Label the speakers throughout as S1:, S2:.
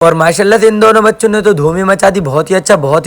S1: और माशाल्लाह से इन दोनों बच्चों ने तो धूम ही मचा दी। बहुत ही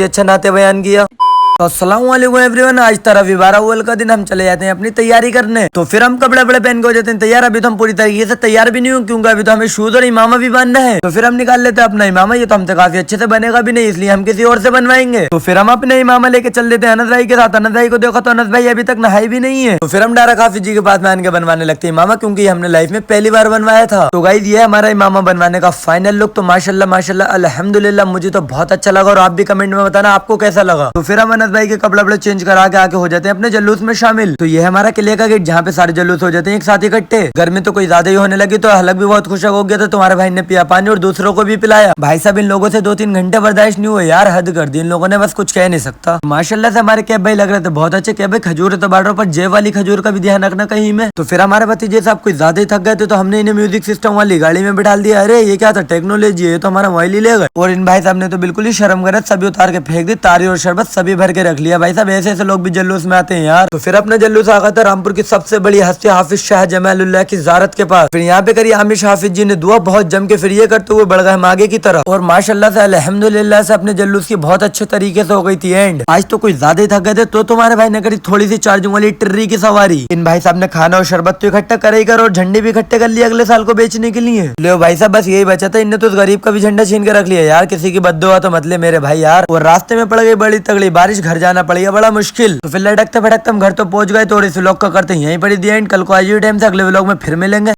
S1: अच्छा नाते बयान किया। तो अस्सलाम वालेकुम एवरीवन, आज रविवार अव्वल का दिन हम चले जाते हैं अपनी तैयारी करने। तो फिर हम कपड़े बड़े पहन के हो जाते हैं तैयार। अभी तो हम पूरी तरीके से तैयार भी नहीं हूँ, क्योंकि अभी तो हमें शूज और इमामा भी बांधना है। तो फिर हम निकाल लेते हैं अपना इमामा। ये तो हमसे काफी अच्छे से बनेगा भी नहीं, इसलिए हम किसी और से बनवाएंगे। तो फिर हम अपने इमामा लेके चल देते हैं अनस भाई के साथ। अनस भाई को देखो तो अनस भाई अभी तक नहाई भी नहीं है। तो फिर हम डायरेक्ट हाफिज जी के पास मान के बनवाने लगते हैं इमामा, क्योंकि हमने लाइफ में पहली बार बनवाया था। तो गाइस ये हमारा इमामा बनवाने का फाइनल लुक। तो माशाल्लाह माशाल्लाह अल्हम्दुलिल्लाह, मुझे तो बहुत अच्छा लगा और आप भी कमेंट में बताना आपको कैसा लगा। तो फिर हम अनस भाई के कपड़ा बड़े चेंज करा के आके हो जाते हैं अपने जल्लूस में शामिल। तो ये है हमारा किले का गेट, जहाँ पे सारे जल्लूस हो जाते हैं एक साथ इकट्ठे। गर्मी तो कोई ज्यादा ही होने लगी, तो हलक भी बहुत खुश हो गया था। तुम्हारे भाई ने पिया पानी और दूसरों को भी पिलाया। भाई साहब इन लोगों से 2-3 घंटे बर्दाश्त नहीं हुए यार, हद कर दी इन लोगों ने, बस कुछ कह नहीं सकता। माशाल्लाह से हमारे कैब भाई लग रहे थे बहुत अच्छे। कैब भाई खजूर तो बांट रहे, पर जेब वाली खजूर का भी ध्यान रखना कहीं में। तो फिर हमारे भतीजे साहब कुछ ज्यादा ही थक गए थे, तो हमने इन्हें म्यूजिक सिस्टम वाली गाड़ी में बिठा दिया। अरे ये क्या था, टेक्नोलॉजी है, ये तो हमारा मोबाइल ही ले गए। और इन भाई साहब ने तो बिल्कुल ही शर्म करे, सभी उतार के फेंक दी। तारी और शरबत सभी भर के रख लिया। भाई साहब ऐसे ऐसे लोग भी जल्लूस में आते हैं यार। तो फिर अपना जल्लूस आ गया था रामपुर की सबसे बड़ी हस्ती हाफिज शाह जमालुल्लाह की ज़ारत के पास। फिर यहाँ पे करी आमिश हाफिज जी ने दुआ बहुत जम के, फिर ये करते हुए बढ़ गए हम आगे की तरफ। और माशाल्लाह से अल्हम्दुलिल्लाह से अपने जल्लूस की बहुत अच्छे तरीके से हो गई थी एंड। आज तो कुछ ज्यादा ही थक गए थे, तो तुम्हारे भाई ने करी थोड़ी सी चार्जिंग वाली टिर्री की सवारी। इन भाई साहब ने खाना और शरबत तो इकट्ठा करे ही कर, और झंडे भी इकट्ठे कर लिए अगले साल को बेचने के लिए। लो भाई साहब बस यही बचा था, इनने तो उस गरीब का भी झंडा छीन के रख लिया यार। किसी की बद्दुआ तो मत ले मेरे भाई यार। और रास्ते में पड़ गई बड़ी तगड़ी बारिश, घर जाना पड़ गया बड़ा मुश्किल। तो फिर लटकते भटकते हम घर तो पहुंच गए। तो इस व्लॉग का करते हैं यहीं पर दी एंड। कल को आज टाइम से अगले व्लॉग में फिर मिलेंगे।